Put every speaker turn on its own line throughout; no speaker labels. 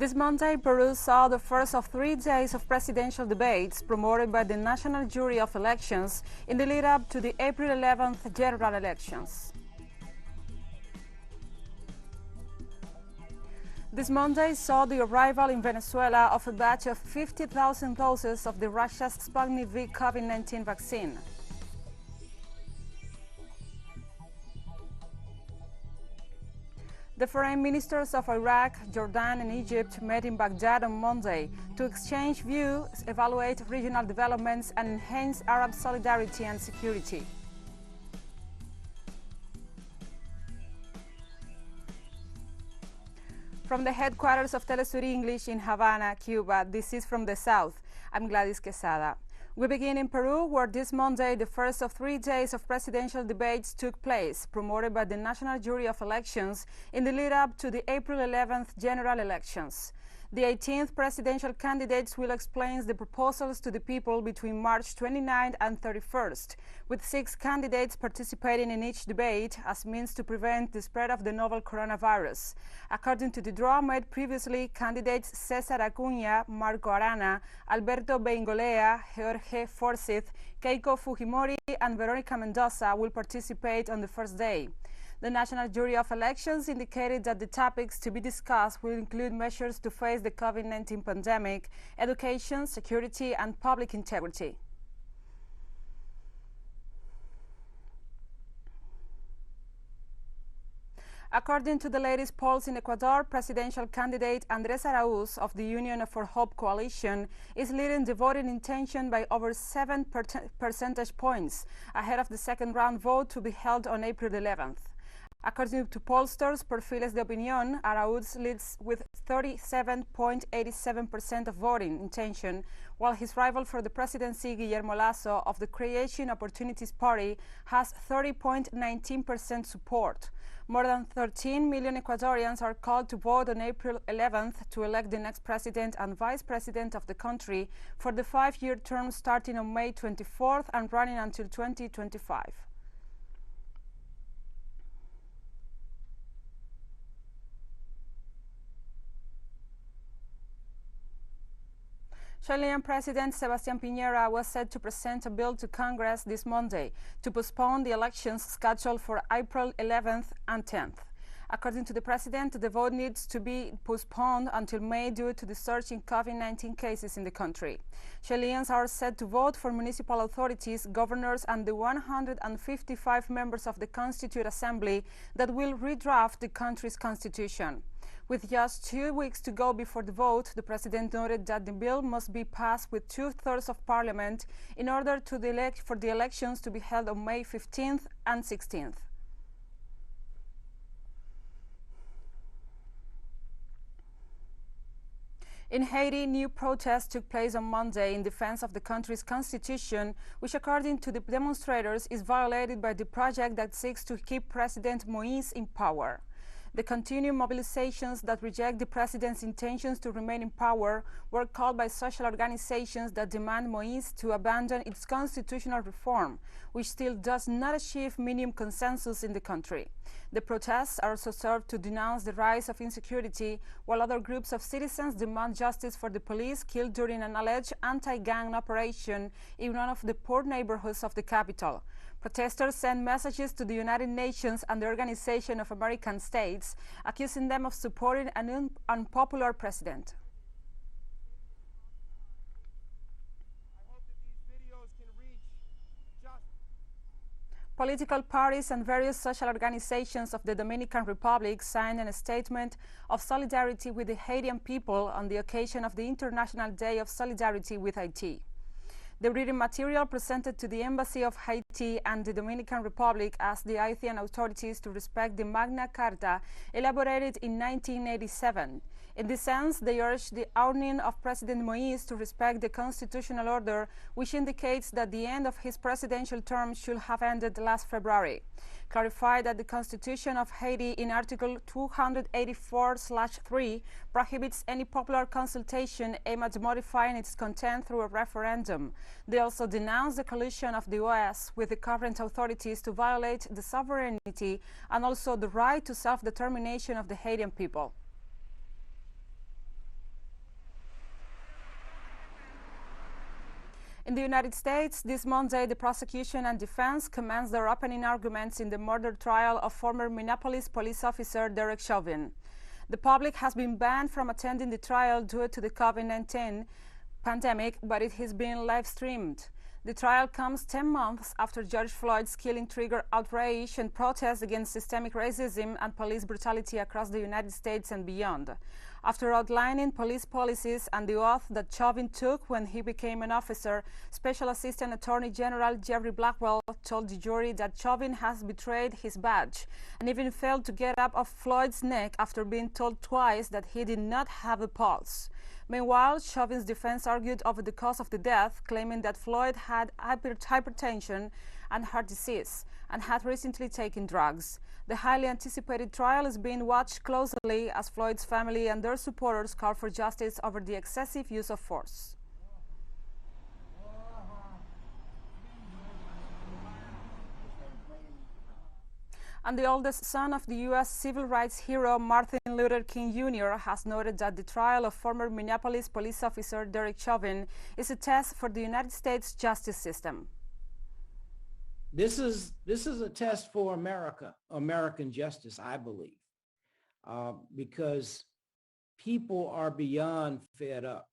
This Monday, Peru saw the first of 3 days of presidential debates promoted by the National Jury of Elections in the lead-up to the April 11th general elections. This Monday saw the arrival in Venezuela of a batch of 50,000 doses of the Russia's Sputnik V COVID-19 vaccine. The foreign ministers of Iraq, Jordan, and Egypt met in Baghdad on Monday to exchange views, evaluate regional developments, and enhance Arab solidarity and security. From the headquarters of TeleSUR English in Havana, Cuba, this is From the South. I'm Gladys Quesada. We begin in Peru, where this Monday the first of 3 days of presidential debates took place, promoted by the National Jury of Elections in the lead-up to the April 11th general elections. The 18th presidential candidates will explain the proposals to the people between March 29th and 31st, with 6 candidates participating in each debate as means to prevent the spread of the novel coronavirus. According to the draw made previously, candidates César Acuña, Marco Arana, Alberto Beingolea, Jorge Forsyth, Keiko Fujimori, and Veronica Mendoza will participate on the first day. The National Jury of Elections indicated that the topics to be discussed will include measures to face the COVID-19 pandemic, education, security, and public integrity. According to the latest polls in Ecuador, presidential candidate Andrés Araúz of the Union for Hope coalition is leading the voting intention by over 7 percentage points, ahead of the second round vote to be held on April 11th. According to pollsters Perfiles de Opinión, Araúz leads with 37.87% of voting intention, while his rival for the presidency, Guillermo Lasso, of the Creation Opportunities Party, has 30.19% support. More than 13 million Ecuadorians are called to vote on April 11th to elect the next president and vice president of the country for the 5-year term starting on May 24th and running until 2025. Chilean President Sebastián Piñera was set to present a bill to Congress this Monday to postpone the elections scheduled for April 11th and 10th. According to the president, the vote needs to be postponed until May due to the surge in COVID-19 cases in the country. Chileans are set to vote for municipal authorities, governors, and the 155 members of the Constituent Assembly that will redraft the country's constitution. With just 2 weeks to go before the vote, the president noted that the bill must be passed with 2/3 of parliament in order for the elections to be held on May 15th and 16th. In Haiti, new protests took place on Monday in defense of the country's constitution, which according to the demonstrators is violated by the project that seeks to keep President Moïse in power. The continued mobilizations that reject the president's intentions to remain in power were called by social organizations that demand Moïse to abandon its constitutional reform, which still does not achieve minimum consensus in the country. The protests also serve to denounce the rise of insecurity, while other groups of citizens demand justice for the police killed during an alleged anti-gang operation in one of the poor neighborhoods of the capital. Protesters sent messages to the United Nations and the Organization of American States, accusing them of supporting an unpopular president. Political parties and various social organizations of the Dominican Republic signed a statement of solidarity with the Haitian people on the occasion of the International Day of Solidarity with Haiti. The reading material presented to the Embassy of Haiti and the Dominican Republic asked the Haitian authorities to respect the Magna Carta elaborated in 1987. In this sense, they urged the ousting of President Moïse to respect the constitutional order, which indicates that the end of his presidential term should have ended last February. Clarified that the Constitution of Haiti in Article 284/3 prohibits any popular consultation aimed at modifying its content through a referendum. They also denounced the collusion of the U.S. with the current authorities to violate the sovereignty and also the right to self-determination of the Haitian people. In the United States, this Monday, the prosecution and defense commenced their opening arguments in the murder trial of former Minneapolis police officer Derek Chauvin. The public has been banned from attending the trial due to the COVID-19 pandemic, but it has been live-streamed. The trial comes 10 months after George Floyd's killing triggered outrage and protests against systemic racism and police brutality across the United States and beyond. After outlining police policies and the oath that Chauvin took when he became an officer, Special Assistant Attorney General Jerry Blackwell told the jury that Chauvin has betrayed his badge and even failed to get up off Floyd's neck after being told twice that he did not have a pulse. Meanwhile, Chauvin's defense argued over the cause of the death, claiming that Floyd had hypertension and heart disease and had recently taken drugs. The highly anticipated trial is being watched closely as Floyd's family and their supporters call for justice over the excessive use of force. And the oldest son of the U.S. civil rights hero Martin Luther King Jr. has noted that the trial of former Minneapolis police officer Derek Chauvin is a test for the United States justice system.
This is a test for American justice, I believe, because people are beyond fed up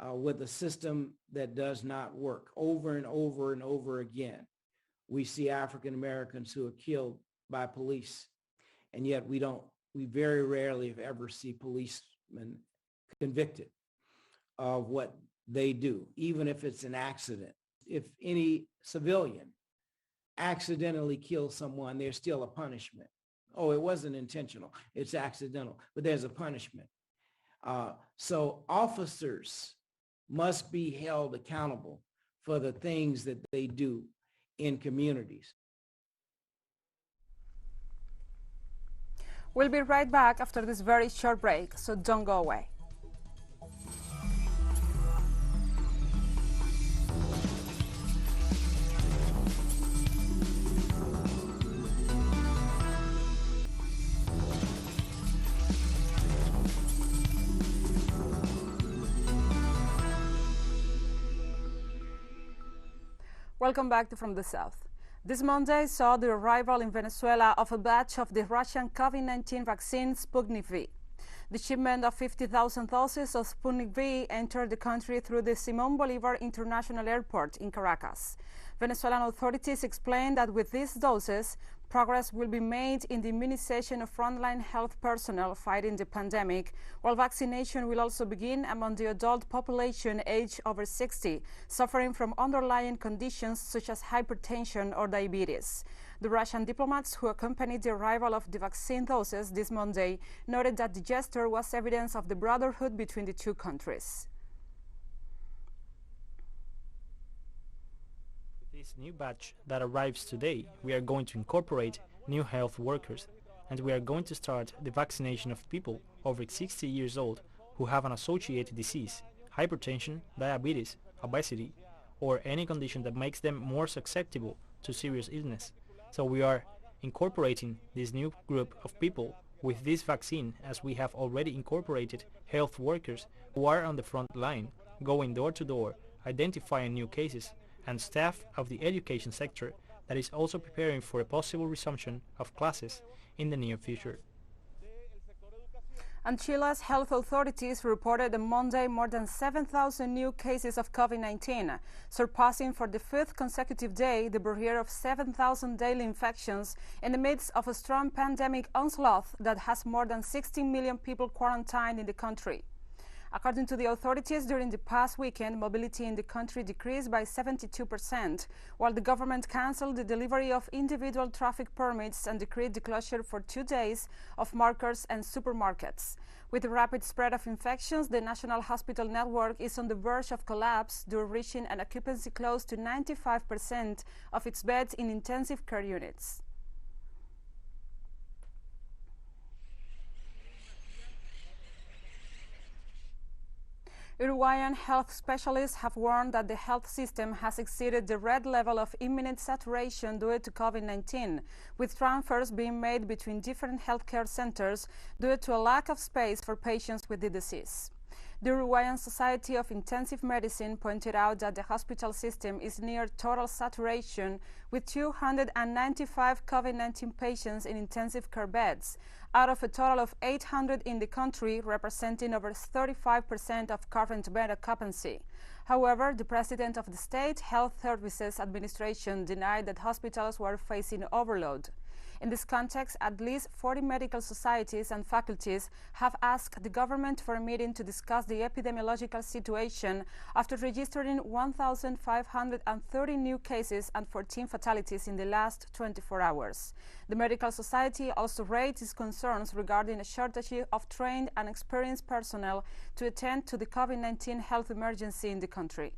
with a system that does not work over and over and over again. We see African Americans who are killed by police, and yet we very rarely if ever see policemen convicted of what they do, even if it's an accident. If any civilian accidentally kills someone, there's still a punishment. Oh, it wasn't intentional, it's accidental, but there's a punishment. So officers must be held accountable for the things that they do in communities.
We'll be right back after this very short break, so don't go away. Welcome back to From the South. This Monday saw the arrival in Venezuela of a batch of the Russian COVID-19 vaccine Sputnik V. The shipment of 50,000 doses of Sputnik V entered the country through the Simón Bolívar International Airport in Caracas. Venezuelan authorities explained that with these doses, progress will be made in the immunization of frontline health personnel fighting the pandemic, while vaccination will also begin among the adult population aged over 60, suffering from underlying conditions such as hypertension or diabetes. The Russian diplomats who accompanied the arrival of the vaccine doses this Monday noted that the gesture was evidence of the brotherhood between the two countries.
This new batch that arrives today, we are going to incorporate new health workers, and we are going to start the vaccination of people over 60 years old who have an associated disease, hypertension, diabetes, obesity, or any condition that makes them more susceptible to serious illness. So we are incorporating this new group of people with this vaccine, as we have already incorporated health workers who are on the front line, going door to door, identifying new cases, and staff of the education sector that is also preparing for a possible resumption of classes in the near future.
And Chile's health authorities reported on Monday more than 7,000 new cases of COVID-19, surpassing for the fifth consecutive day the barrier of 7,000 daily infections in the midst of a strong pandemic onslaught that has more than 16 million people quarantined in the country. According to the authorities, during the past weekend, mobility in the country decreased by 72%, while the government canceled the delivery of individual traffic permits and decreed the closure for 2 days of markets and supermarkets. With the rapid spread of infections, the national hospital network is on the verge of collapse due to reaching an occupancy close to 95% of its beds in intensive care units. Uruguayan health specialists have warned that the health system has exceeded the red level of imminent saturation due to COVID-19, with transfers being made between different healthcare centers due to a lack of space for patients with the disease. The Uruguayan Society of Intensive Medicine pointed out that the hospital system is near total saturation, with 295 COVID-19 patients in intensive care beds, out of a total of 800 in the country, representing over 35% of current bed occupancy. However, the president of the State Health Services Administration denied that hospitals were facing overload. In this context, at least 40 medical societies and faculties have asked the government for a meeting to discuss the epidemiological situation after registering 1,530 new cases and 14 fatalities in the last 24 hours. The medical society also raised its concerns regarding a shortage of trained and experienced personnel to attend to the COVID-19 health emergency in the country.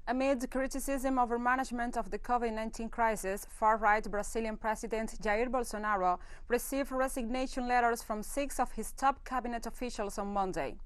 Amid the criticism over management of the COVID-19 crisis, far-right Brazilian President Jair Bolsonaro received resignation letters from 6 of his top cabinet officials on Monday.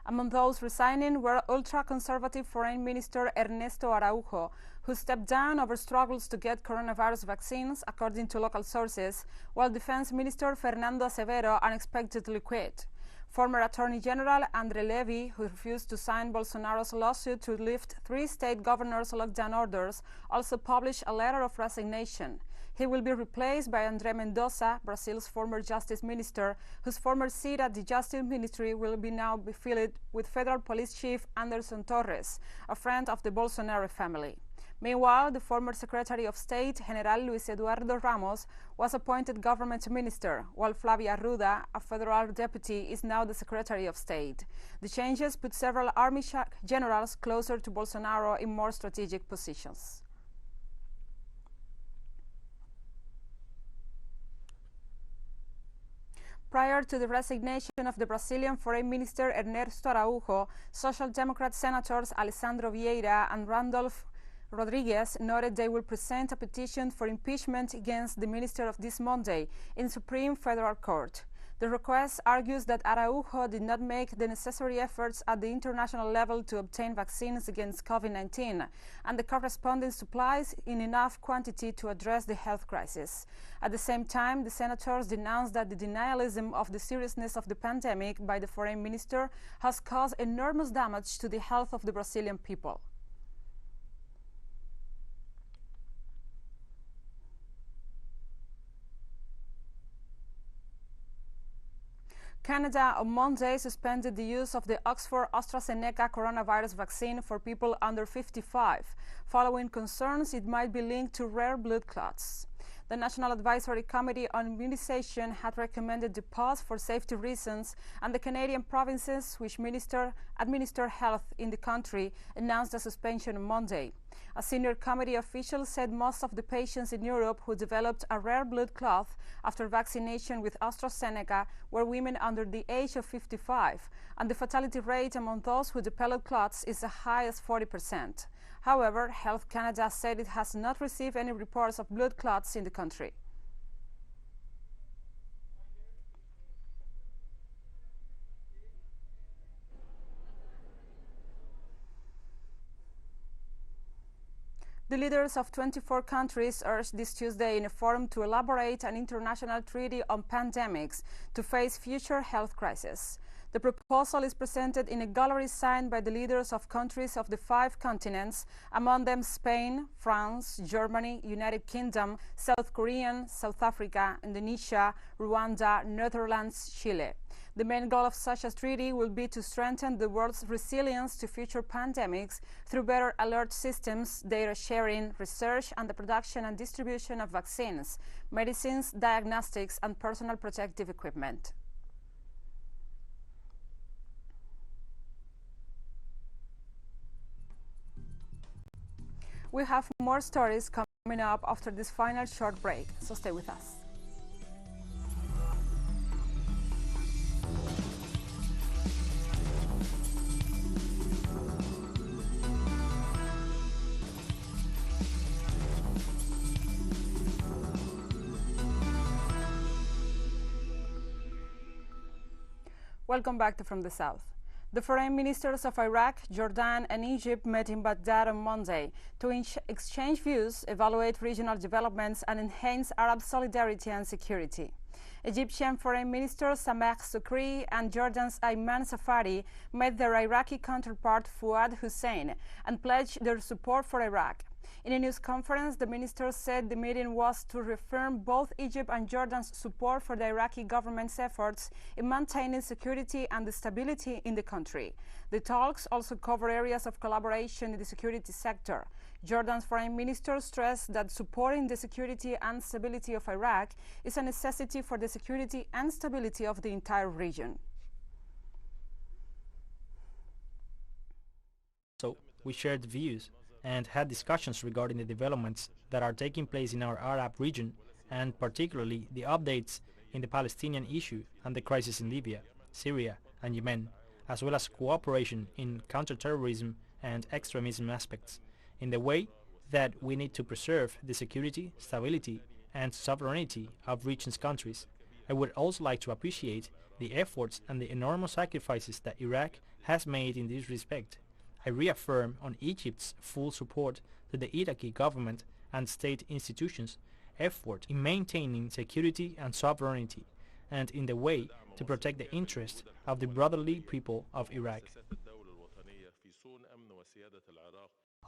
Among those resigning were ultra-conservative Foreign Minister Ernesto Araujo, who stepped down over struggles to get coronavirus vaccines, according to local sources, while Defense Minister Fernando Azevedo unexpectedly quit. Former Attorney General André Levy, who refused to sign Bolsonaro's lawsuit to lift 3 state governors' lockdown orders, also published a letter of resignation. He will be replaced by André Mendoza, Brazil's former justice minister, whose former seat at the Justice Ministry will now be filled with Federal Police Chief Anderson Torres, a friend of the Bolsonaro family. Meanwhile, the former Secretary of State, General Luis Eduardo Ramos, was appointed government minister, while Flavia Arruda, a federal deputy, is now the Secretary of State. The changes put several army generals closer to Bolsonaro in more strategic positions. Prior to the resignation of the Brazilian Foreign Minister Ernesto Araujo, Social Democrat Senators Alessandro Vieira and Randolph Rodriguez noted they will present a petition for impeachment against the minister of this Monday in Supreme Federal Court. The request argues that Araujo did not make the necessary efforts at the international level to obtain vaccines against COVID-19 and the corresponding supplies in enough quantity to address the health crisis. At the same time, the senators denounced that the denialism of the seriousness of the pandemic by the foreign minister has caused enormous damage to the health of the Brazilian people. Canada on Monday suspended the use of the Oxford AstraZeneca coronavirus vaccine for people under 55, following concerns it might be linked to rare blood clots. The National Advisory Committee on Immunization had recommended the pause for safety reasons, and the Canadian provinces which administer health in the country announced a suspension on Monday. A senior committee official said most of the patients in Europe who developed a rare blood clot after vaccination with AstraZeneca were women under the age of 55, and the fatality rate among those who developed clots is as high as 40%. However, Health Canada said it has not received any reports of blood clots in the country. The leaders of 24 countries urged this Tuesday in a forum to elaborate an international treaty on pandemics to face future health crises. The proposal is presented in a gallery signed by the leaders of countries of the 5 continents, among them Spain, France, Germany, United Kingdom, South Korea, South Africa, Indonesia, Rwanda, Netherlands, Chile. The main goal of such a treaty will be to strengthen the world's resilience to future pandemics through better alert systems, data sharing, research, and the production and distribution of vaccines, medicines, diagnostics, and personal protective equipment. We have more stories coming up after this final short break, so stay with us. Welcome back to From the South. The foreign ministers of Iraq, Jordan, and Egypt met in Baghdad on Monday to exchange views, evaluate regional developments, and enhance Arab solidarity and security. Egyptian Foreign Minister Sameh Sukri and Jordan's Ayman Safari met their Iraqi counterpart Fuad Hussein and pledged their support for Iraq. In a news conference, the ministers said the meeting was to reaffirm both Egypt and Jordan's support for the Iraqi government's efforts in maintaining security and stability in the country. The talks also cover areas of collaboration in the security sector. Jordan's foreign minister stressed that supporting the security and stability of Iraq is a necessity for the security and stability of the entire region.
So, we shared views and had discussions regarding the developments that are taking place in our Arab region, and particularly the updates in the Palestinian issue and the crisis in Libya, Syria, and Yemen, as well as cooperation in counterterrorism and extremism aspects, in the way that we need to preserve the security, stability, and sovereignty of region's countries. I would also like to appreciate the efforts and the enormous sacrifices that Iraq has made in this respect. I reaffirm on Egypt's full support to the Iraqi government and state institutions' effort in maintaining security and sovereignty, and in the way to protect the interests of the brotherly people of Iraq.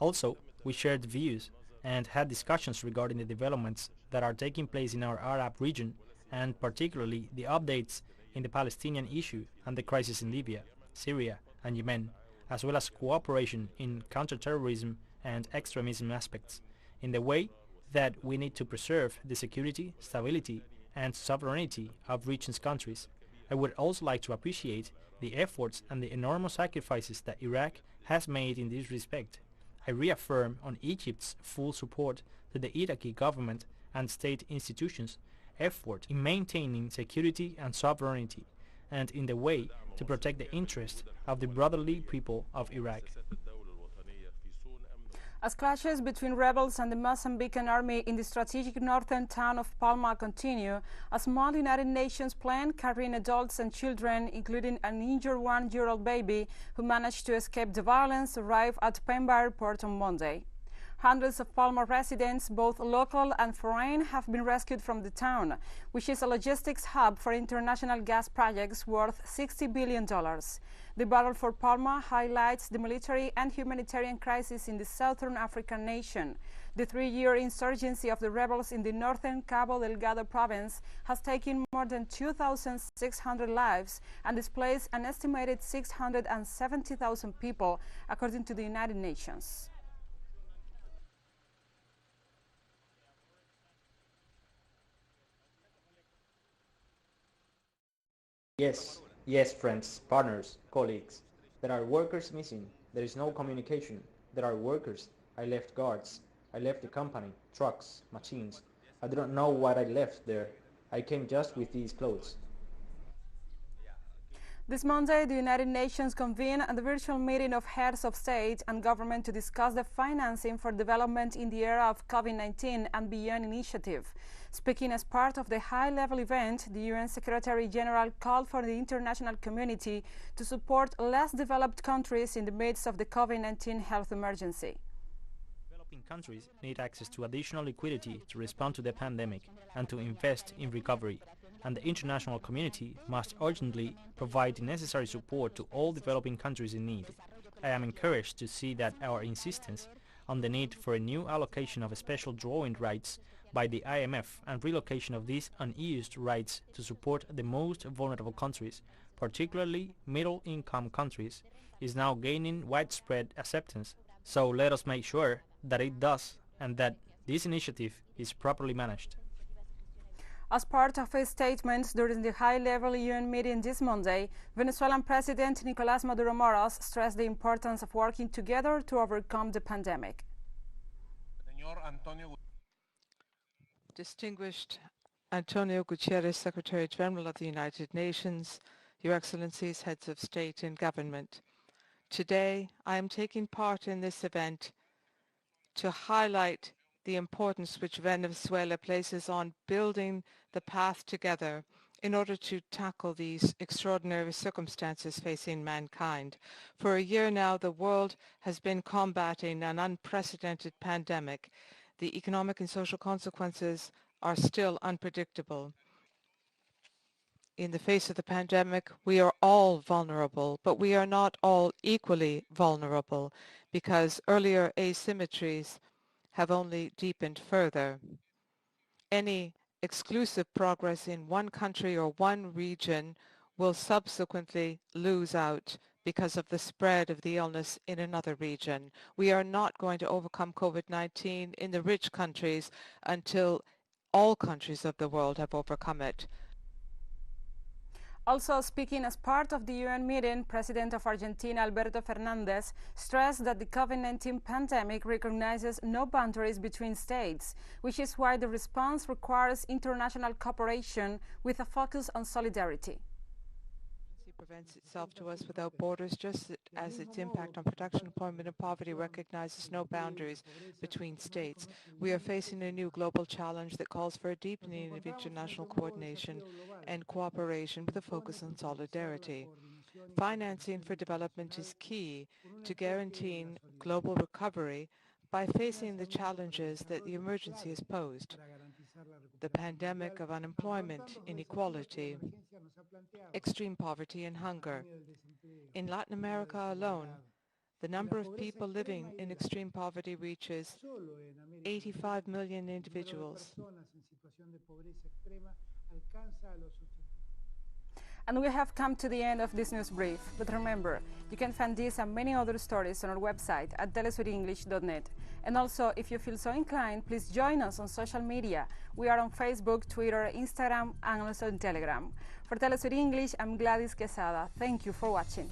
Also, we shared views and had discussions regarding the developments that are taking place in our Arab region, and particularly the updates in the Palestinian issue and the crisis in Libya, Syria, and Yemen, as well as cooperation in counterterrorism and extremism aspects, in the way that we need to preserve the security, stability, and sovereignty of region's countries. I would also like to appreciate the efforts and the enormous sacrifices that Iraq has made in this respect. I reaffirm on Egypt's full support to the Iraqi government and state institutions' effort in maintaining security and sovereignty, and in the way to protect the interests of the brotherly people of Iraq.
As clashes between rebels and the Mozambican army in the strategic northern town of Palma continue, a small United Nations plane carrying adults and children, including an injured one-year-old baby who managed to escape the violence, arrived at Pemba Airport on Monday. Hundreds of Palma residents, both local and foreign, have been rescued from the town, which is a logistics hub for international gas projects worth $60 billion. The battle for Palma highlights the military and humanitarian crisis in the southern African nation. The 3-year insurgency of the rebels in the northern Cabo Delgado province has taken more than 2,600 lives and displaced an estimated 670,000 people, according to the United Nations.
Yes, friends, partners, colleagues. There are workers missing. There is no communication. There are workers. I left guards. I left the company, trucks, machines. I do not know what I left there. I came just with these clothes.
This Monday, the United Nations convened a virtual meeting of heads of state and government to discuss the financing for development in the era of COVID-19 and beyond initiative. Speaking as part of the high-level event, the UN Secretary General called for the international community to support less developed countries in the midst of the COVID-19 health emergency.
Developing countries need access to additional liquidity to respond to the pandemic and to invest in recovery, and the international community must urgently provide the necessary support to all developing countries in need. I am encouraged to see that our insistence on the need for a new allocation of special drawing rights by the IMF and relocation of these unused rights to support the most vulnerable countries, particularly middle-income countries, is now gaining widespread acceptance. So let us make sure that it does, and that this initiative is properly managed.
As part of his statement during the high-level UN meeting this Monday, Venezuelan President Nicolás Maduro Moros stressed the importance of working together to overcome the pandemic.
Distinguished Antonio Guterres, Secretary General of the United Nations, Your Excellencies, Heads of State and Government. Today, I am taking part in this event to highlight the importance which Venezuela places on building the path together in order to tackle these extraordinary circumstances facing mankind. For a year now, the world has been combating an unprecedented pandemic. The economic and social consequences are still unpredictable. In the face of the pandemic, we are all vulnerable, but we are not all equally vulnerable because earlier asymmetries have only deepened further. Any exclusive progress in one country or one region will subsequently lose out because of the spread of the illness in another region. We are not going to overcome COVID-19 in the rich countries until all countries of the world have overcome it.
Also speaking as part of the UN meeting, President of Argentina Alberto Fernandez stressed that the COVID-19 pandemic recognizes no boundaries between states, which is why the response requires international cooperation with a focus on solidarity.
Presents itself to us without borders, just as its impact on production, employment and poverty recognizes no boundaries between states. We are facing a new global challenge that calls for a deepening of international coordination and cooperation with a focus on solidarity. Financing for development is key to guaranteeing global recovery by facing the challenges that the emergency has posed. The pandemic of unemployment, inequality, extreme poverty and hunger. In Latin America alone, the number of people living in extreme poverty reaches 85 million individuals.
And we have come to the end of this news brief, but remember, you can find this and many other stories on our website at telesurenglish.net. And also, if you feel so inclined, please join us on social media. We are on Facebook, Twitter, Instagram, and also on Telegram. For TeleSUR English, I'm Gladys Quesada. Thank you for watching.